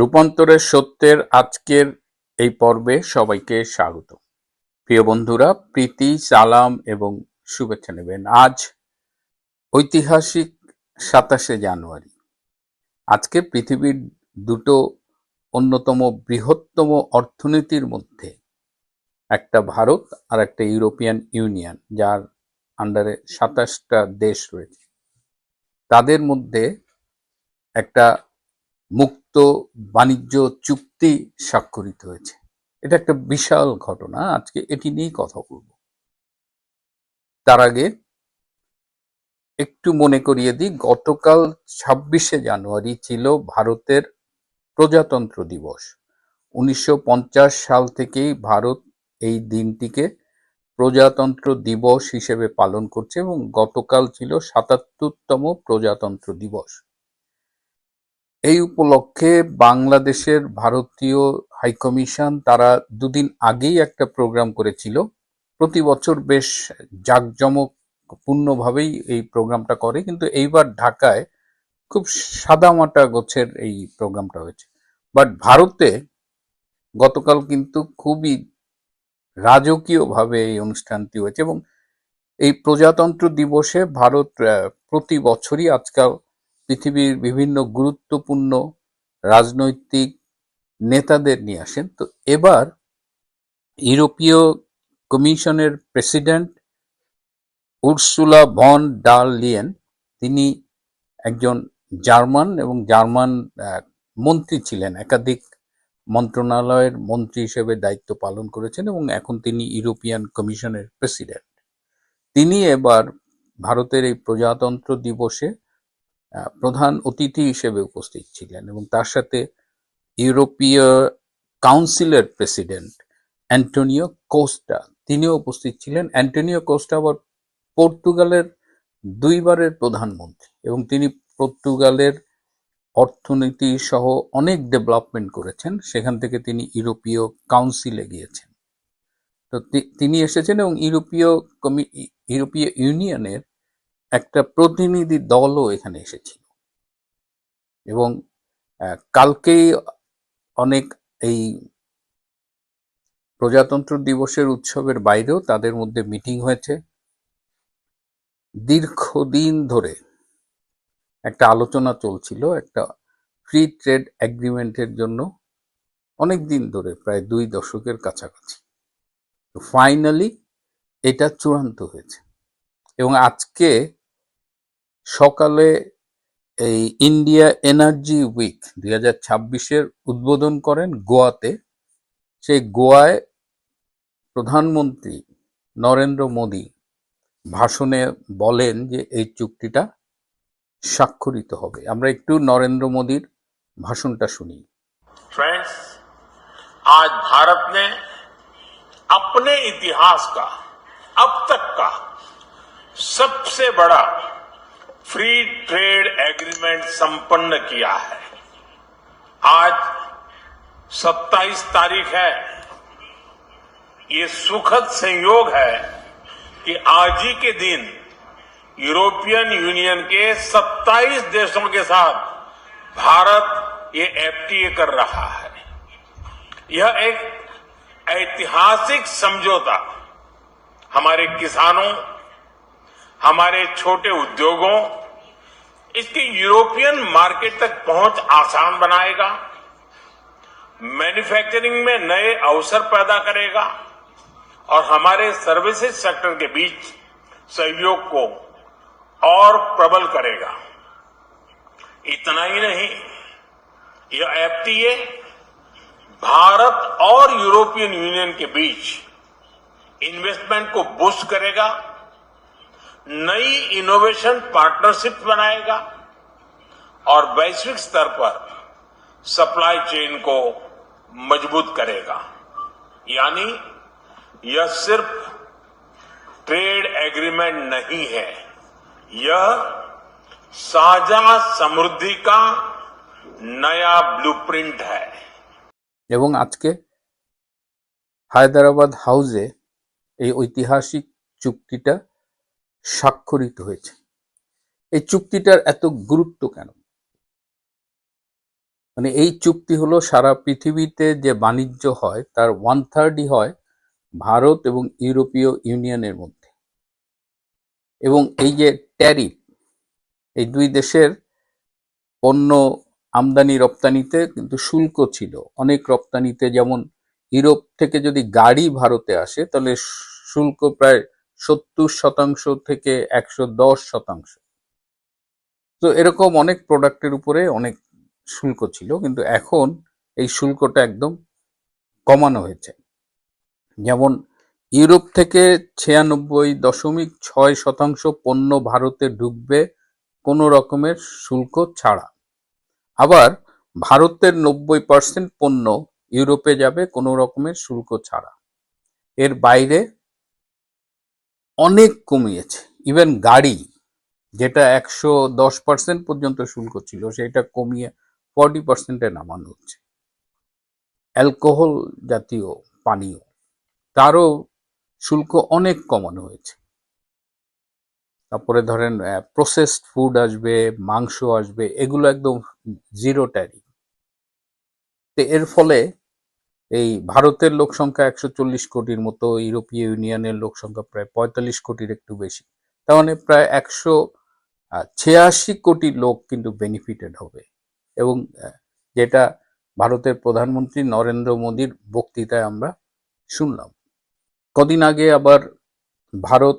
রূপান্তরের সত্যের আজকের এই পর্বে সবাইকে স্বাগত। প্রিয় বন্ধুরা, প্রীতি, সালাম এবং শুভেচ্ছা নেবেন। আজ ঐতিহাসিক 27শে জানুয়ারি। আজকে পৃথিবীর দুটো অন্যতম বৃহত্তম অর্থনীতির মধ্যে একটা ভারত আর একটা ইউরোপিয়ান ইউনিয়ন, যার আন্ডারে 27টা দেশ রয়েছে, তাদের মধ্যে একটা মুক্ত বাণিজ্য চুক্তি স্বাক্ষরিত হয়েছে। এটা একটা বিশাল ঘটনা। আজকে এটি নিয়েই কথা বলবো। তার আগে একটু মনে করিয়ে দিই, গতকাল 26শে জানুয়ারি ছিল ভারতের প্রজাতন্ত্র দিবস। 1950 সাল থেকেই ভারত এই দিনটিকে প্রজাতন্ত্র দিবস হিসেবে পালন করছে এবং গতকাল ছিল 77তম প্রজাতন্ত্র দিবস। এই উপলক্ষে বাংলাদেশের ভারতীয় হাইকমিশন তারা দুদিন আগেই একটা প্রোগ্রাম করেছিল। প্রতি বছর বেশ জাঁকজমকপূর্ণভাবেই এই প্রোগ্রামটা করে, কিন্তু এইবার ঢাকায় খুব সাদামাটা গোছের এই প্রোগ্রামটা হয়েছে। বাট ভারতে গতকাল কিন্তু খুবই রাজকীয়ভাবে এই অনুষ্ঠানটি হয়েছে এবং এই প্রজাতন্ত্র দিবসে ভারত প্রতি বছরই আজকাল পৃথিবীর বিভিন্ন গুরুত্বপূর্ণ রাজনৈতিক নেতাদের নিয়ে আসেন। তো এবার ইউরোপীয় কমিশনের president Ursula von der Leyen, তিনি একজন জার্মান এবং জার্মান মন্ত্রী ছিলেন, একাধিক মন্ত্রণালয়ের মন্ত্রী হিসেবে দায়িত্ব পালন করেছেন এবং এখন তিনি ইউরোপিয়ান কমিশনের প্রেসিডেন্ট। তিনি এবার ভারতের এই প্রজাতন্ত্র দিবসে প্রধান অতিথি হিসেবে উপস্থিত ছিলেন এবং তার সাথে ইউরোপীয় কাউন্সিলের প্রেসিডেন্ট অ্যান্টোনিও কোস্টা, তিনিও উপস্থিত ছিলেন। অ্যান্টোনিও কোস্টা আবার পর্তুগালের দুইবারের প্রধানমন্ত্রী এবং তিনি পর্তুগালের অর্থনীতি সহ অনেক ডেভেলপমেন্ট করেছেন। সেখান থেকে তিনি ইউরোপীয় কাউন্সিলে গিয়েছেন। তো তিনি এসেছেন এবং ইউরোপীয় ইউনিয়নের একটা প্রতিনিধি দলও এখানে এসেছিল এবং কালকেই অনেক এই প্রজাতন্ত্র দিবসের উৎসবের বাইরেও তাদের মধ্যে মিটিং হয়েছে। দীর্ঘদিন ধরে একটা আলোচনা চলছিল একটা ফ্রি ট্রেড এগ্রিমেন্টের জন্য, অনেক দিন ধরে, প্রায় 2 দশকের কাছাকাছি। ফাইনালি এটা চূড়ান্ত হয়েছে এবং আজকে সকালে এই ইন্ডিয়া এনার্জি উইক 2026-এর উদ্বোধন করেন গোয়াতে। সেই গোয়ায় প্রধানমন্ত্রী নরেন্দ্র মোদী ভাষণে বলেন যে এই চুক্তিটা স্বাক্ষরিত হবে। আমরা একটু নরেন্দ্র মোদীর ভাষণটা শুনি। फ्रेंड्स, आज भारत ने अपने इतिहास का अब तक का सबसे बड़ा फ्री ट्रेड एग्रीमेंट संपन्न किया है। आज 27 तारीख है। ये सुखद संयोग है कि आज ही के दिन यूरोपियन यूनियन के 27 देशों के साथ भारत ये एफटीए कर रहा है। यह एक ऐतिहासिक समझौता हमारे किसानों, हमारे छोटे उद्योगों, इसकी यूरोपियन मार्केट तक पहुंच आसान बनाएगा, मैन्युफैक्चरिंग में नए अवसर पैदा करेगा और हमारे सर्विसेज सेक्टर के बीच सहयोग को और प्रबल करेगा। इतना ही नहीं, यह एफटीए भारत और यूरोपियन यूनियन के बीच इन्वेस्टमेंट को बूस्ट करेगा, नई इनोवेशन पार्टनरशिप बनाएगा और वैश्विक स्तर पर सप्लाई चेन को मजबूत करेगा। यानी यह सिर्फ ट्रेड एग्रीमेंट नहीं है, यह साझा समृद्धि का नया ब्लूप्रिंट है। এবং আজকে হায়দ্রাবাদ হাউসে এই ঐতিহাসিক চুক্তিটা স্বাক্ষরিত হয়েছে। এই চুক্তিটার এত গুরুত্ব কেন? মানে এই চুক্তি হলো সারা পৃথিবীতে যে বাণিজ্য হয় তার 1/3ই হয় ভারত এবং ইউরোপীয় ইউনিয়নের মধ্যে। এবং এই যে ট্যারিফ, এই দুই দেশের পণ্য আমদানি রপ্তানিতে কিন্তু শুল্ক ছিল অনেক রপ্তানিতে। যেমন ইউরোপ থেকে যদি গাড়ি ভারতে আসে তাহলে শুল্ক প্রায় 70% থেকে 110%। তো এরকম অনেক প্রোডাক্টের উপরে অনেক শুল্ক ছিল, কিন্তু এখন এই শুল্কটা একদম কমানো হয়েছে। যেমন ইউরোপ থেকে 96.6% পণ্য ভারতে ঢুকবে কোনো রকমের শুল্ক ছাড়া। আবার ভারতের 90% পণ্য ইউরোপে যাবে কোনো রকমের শুল্ক ছাড়া। এর বাইরে অনেক কমিয়েছে। ইভেন গাড়ি, যেটা 110% পর্যন্ত শুল্ক ছিল, সেটা কমিয়ে 40%-এ নামানো হচ্ছে। অ্যালকোহল জাতীয় পানীয়, তারও শুল্ক অনেক কমানো হয়েছে। তারপরে ধরেন প্রসেসড ফুড আসবে, মাংস আসবে, এগুলো একদম জিরো ট্যারিফ। তো এর ফলে এই ভারতের লোক সংখ্যা 140 কোটির মতো, ইউরোপীয় ইউনিয়নের লোক সংখ্যা প্রায় 45 কোটির একটু বেশি। তার মানে প্রায় 186 কোটি লোক কিন্তু বেনিফিটেড হবে। এবং যেটা ভারতের প্রধানমন্ত্রী নরেন্দ্র মোদীর বক্তৃতায় আমরা শুনলাম। কদিন আগে আবার ভারত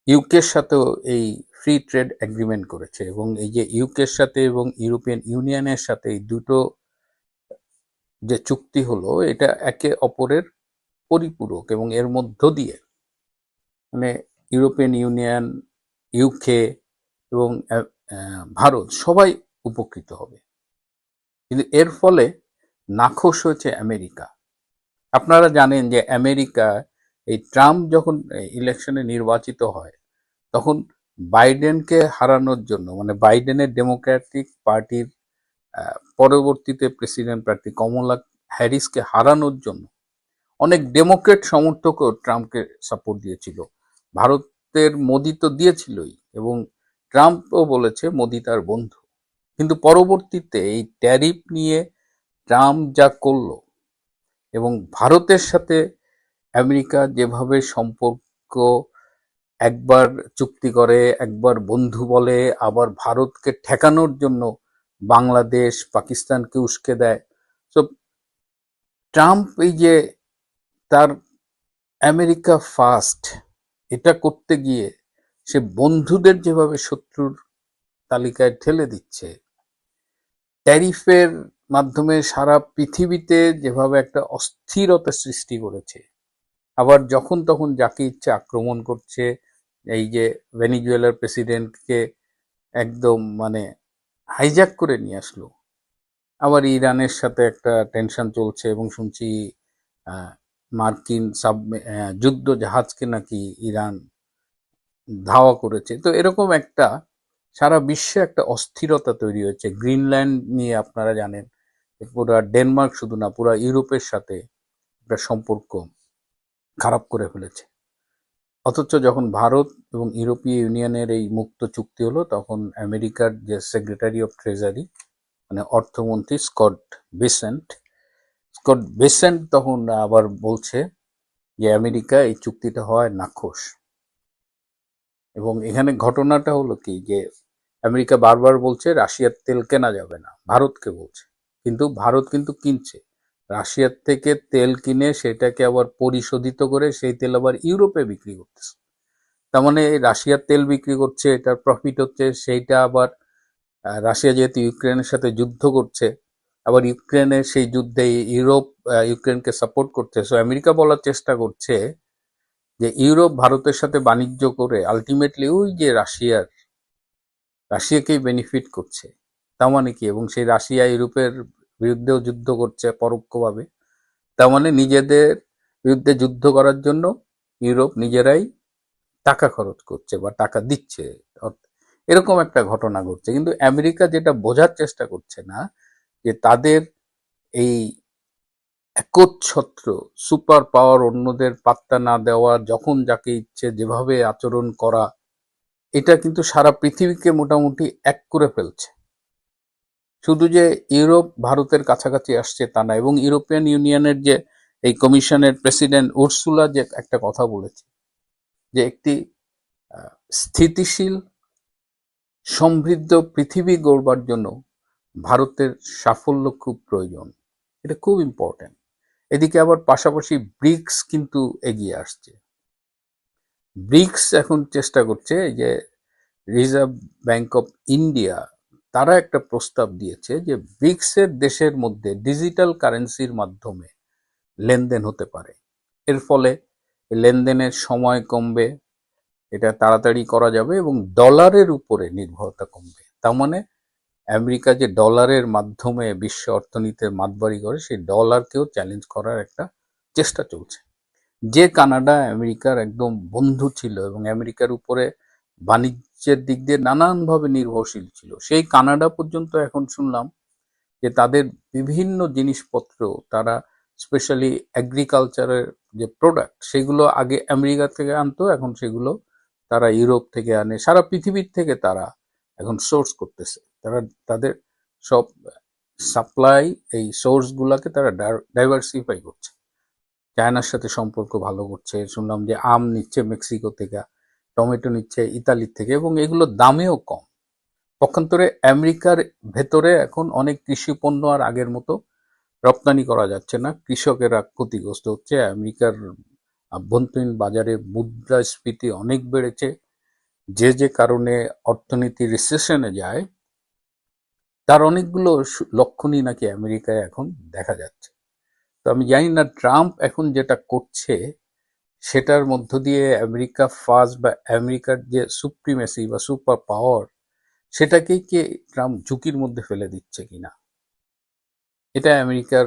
ইউকের সাথেও এই ফ্রি ট্রেড এগ্রিমেন্ট করেছে, এবং এই যে ইউকের সাথে এবং ইউরোপিয়ান ইউনিয়নের সাথে এই দুটো যে চুক্তি হলো, এটা একে অপরের পরিপূরক, এবং এর মধ্য দিয়ে মানে ইউরোপিয়ান ইউনিয়ন, ইউকে এবং ভারত সবাই উপকৃত হবে। কিন্তু এর ফলে নাখোশ হয়েছে আমেরিকা। আপনারা জানেন যে আমেরিকা, এই ট্রাম্প যখন ইলেকশনে নির্বাচিত হয় তখন বাইডেনকে হারানোর জন্য, মানে বাইডেনের ডেমোক্রেটিক পার্টির পরবর্তীতে প্রেসিডেন্ট প্রার্থী কমলা হ্যারিসকে হারানোর জন্য অনেক ডেমোক্রেট সমর্থকও ট্রাম্পকে সাপোর্ট দিয়েছিল। ভারতের মোদি তো দিয়েছিলই, এবং ট্রাম্পও বলেছে মোদি তার বন্ধু। কিন্তু পরবর্তীতে এই ট্যারিফ নিয়ে ট্রাম্প যা করলো, এবং ভারতের সাথে আমেরিকা যেভাবে সম্পর্ক একবার চুক্তি করে, একবার বন্ধু বলে, আবার ভারতকে ঠেকানোর জন্য বাংলাদেশ পাকিস্তানকে উস্কে দেয়। তো ট্রাম্প এই যে তার আমেরিকা ফার্স্ট, এটা করতে গিয়ে সে বন্ধুদের যেভাবে শত্রুর তালিকায় ঠেলে দিচ্ছে, ট্যারিফের মাধ্যমে সারা পৃথিবীতে যেভাবে একটা অস্থিরতা সৃষ্টি করেছে, আবার যখন তখন যাকে ইচ্ছে আক্রমণ করছে। এই যে ভেনিজুয়েলার প্রেসিডেন্টকে একদম মানে হাইজ্যাক করে নিয়ে আসলো। আবার ইরানের সাথে একটা টেনশন চলছে, এবং শুনছি মার্কিন যুদ্ধ জাহাজকে নাকি ইরান ধাওয়া করেছে। তো এরকম একটা সারা বিশ্বে একটা অস্থিরতা তৈরি হয়েছে। গ্রিনল্যান্ড নিয়ে আপনারা জানেন, পুরা ডেনমার্ক শুধু না, পুরা ইউরোপের সাথে একটা সম্পর্ক খারাপ করে ফেলেছে। অথচ যখন ভারত এবং ইউরোপীয় ইউনিয়নের এই মুক্ত চুক্তি হলো, তখন আমেরিকার যে সেক্রেটারি অফ ট্রেজারি, মানে অর্থমন্ত্রী স্কট বেসেন্ট তখন আবার বলছে যে আমেরিকা এই চুক্তিটা হওয়ায় নাখোশ। এবং এখানে ঘটনাটা হলো কি, যে আমেরিকা বারবার বলছে রাশিয়ার তেল কেনা যাবে না, ভারতকে বলছে, কিন্তু ভারত কিন্তু কিনছে রাশিয়ার থেকে তেল কিনে, সেটাকে আবার পরিশোধিত করে সেই তেল আবার ইউরোপে বিক্রি করতেছে। তার মানে রাশিয়ার তেল বিক্রি করছে, এটার প্রফিট হচ্ছে, সেইটা আবার রাশিয়া যেহেতু ইউক্রেনের সাথে যুদ্ধ করছে, আবার ইউক্রেনের সেই যুদ্ধে ইউরোপ ইউক্রেনকে সাপোর্ট করছে। সো আমেরিকা বলার চেষ্টা করছে যে ইউরোপ ভারতের সাথে বাণিজ্য করে আলটিমেটলি ওই যে রাশিয়াকেই বেনিফিট করছে। তার মানে কি, এবং সেই রাশিয়া ইউরোপের বিরুদ্ধেও যুদ্ধ করছে পরোক্ষভাবে। তার মানে নিজেদের বিরুদ্ধে যুদ্ধ করার জন্য ইউরোপ নিজেরাই টাকা খরচ করছে বা টাকা দিচ্ছে, এরকম একটা ঘটনা ঘটছে। কিন্তু আমেরিকা যেটা বোঝার চেষ্টা করছে না, যে তাদের এই একচ্ছত্র সুপার পাওয়ার, অন্যদের পাত্তা না দেওয়া, যখন যাকে ইচ্ছে যেভাবে আচরণ করা, এটা কিন্তু সারা পৃথিবীকে মোটামুটি এক করে ফেলছে। শুধু যে ইউরোপ ভারতের কাছাকাছি আসছে তা না, এবং ইউরোপিয়ান ইউনিয়নের যে এই কমিশনের প্রেসিডেন্ট উর্সুলা যে একটা কথা বলেছে যে একটি স্থিতিশীল সমৃদ্ধ পৃথিবী গড়বার জন্য ভারতের সাফল্য খুব প্রয়োজন। এটা খুব ইম্পর্টেন্ট। এদিকে আবার পাশাপাশি ব্রিক্স কিন্তু এগিয়ে আসছে। ব্রিক্স এখন চেষ্টা করছে যে রিজার্ভ ব্যাংক অফ ইন্ডিয়া তারা একটা প্রস্তাব দিয়েছে যে ব্রিক্সের দেশের মধ্যে ডিজিটাল কারেন্সির মাধ্যমে লেনদেন হতে পারে। এর ফলে লেনদেনের সময় কমবে, এটা তাড়াতাড়ি করা যাবে এবং ডলারের উপরে নির্ভরতা কমবে। তার মানে আমেরিকা যে ডলারের মাধ্যমে বিশ্ব অর্থনীতির মাতবাড়ি করে, সেই ডলারকেও চ্যালেঞ্জ করার একটা চেষ্টা চলছে। যে কানাডা আমেরিকার একদম বন্ধু ছিল এবং আমেরিকার উপরে বাণিজ্যের দিক দিয়ে নানানভাবে নির্ভরশীল ছিল, সেই কানাডা পর্যন্ত এখন শুনলাম যে তাদের বিভিন্ন জিনিসপত্র তারা স্পেশালি এগ্রিকালচারের যে প্রোডাক্ট সেগুলো আগে আমেরিকা থেকে আনতো, এখন সেগুলো তারা ইউরোপ থেকে আনে। সারা পৃথিবীর থেকে তারা এখন সোর্স করতেছে। তারা তাদের সব সাপ্লাই এই সোর্স গুলাকে তারা ডাইভার্সিফাই করছে। চায়নার সাথে সম্পর্ক ভালো করছে, শুনলাম যে আম নিচ্ছে মেক্সিকো থেকে, টমেটো নিচ্ছে ইতালির থেকে, এবং এগুলো দামেও কম। পক্ষান্তরে আমেরিকার ভেতরে এখন অনেক কৃষি পণ্য আর আগের মতো রপ্তানি করা যাচ্ছে না, কৃষকেরা ক্ষতিগ্রস্ত হচ্ছে। আমেরিকার আভ্যন্তরীণ বাজারে মুদ্রাস্ফীতি অনেক বেড়েছে, যে কারণে অর্থনীতি রিসেশনে যায়, তার অনেকগুলো লক্ষণই নাকি আমেরিকায় এখন দেখা যাচ্ছে। তো আমি জানি না ট্রাম্প এখন যেটা করছে সেটার মধ্য দিয়ে আমেরিকা ফার্স্ট বা আমেরিকার যে সুপ্রিমেসি বা সুপার পাওয়ার সেটাকেই কি ট্রাম্প ঝুঁকির মধ্যে ফেলে দিচ্ছে কিনা, এটা আমেরিকার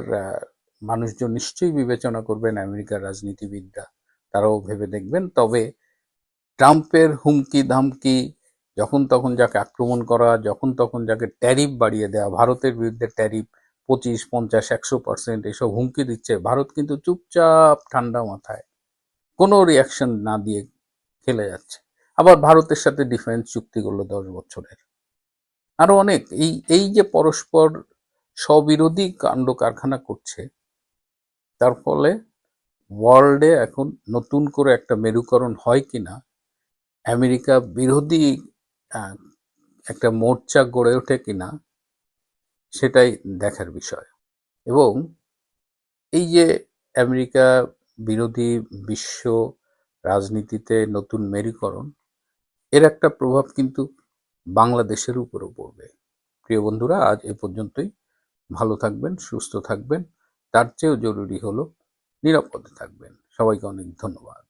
মানুষজন নিশ্চয়ই বিবেচনা করবেন। আমেরিকার রাজনীতিবিদরা তারাও ভেবে দেখবেন। তবে ট্রাম্পের হুমকি ধামকি, যখন তখন যাকে আক্রমণ করা, যখন তখন যাকে ট্যারিফ বাড়িয়ে দেওয়া, ভারতের বিরুদ্ধে ট্যারিফ 25, 50, 100% এসব হুমকি দিচ্ছে, ভারত কিন্তু চুপচাপ ঠান্ডা মাথায় কোনো রিয়াকশন না দিয়ে খেলে যাচ্ছে। আবার ভারতের সাথে ডিফেন্স চুক্তি করলো 10 বছরের। আরো অনেক এই এই যে পরস্পর স্ববিরোধী কাণ্ড কারখানা করছে, তার ফলে ওয়ার্ল্ডে এখন নতুন করে একটা মেরুকরণ হয় কিনা, আমেরিকা বিরোধী একটা মোর্চা গড়ে ওঠে কিনা, সেটাই দেখার বিষয়। এবং এই যে আমেরিকা বিরোধী বিশ্ব রাজনীতিতে নতুন মেরুকরণ, এর একটা প্রভাব কিন্তু বাংলাদেশের উপরও পড়বে। প্রিয় বন্ধুরা, আজ এ পর্যন্তই। ভালো থাকবেন, সুস্থ থাকবেন, তার চেয়েও জরুরি হলো নিরাপদে থাকবেন। সবাইকে অনেক ধন্যবাদ।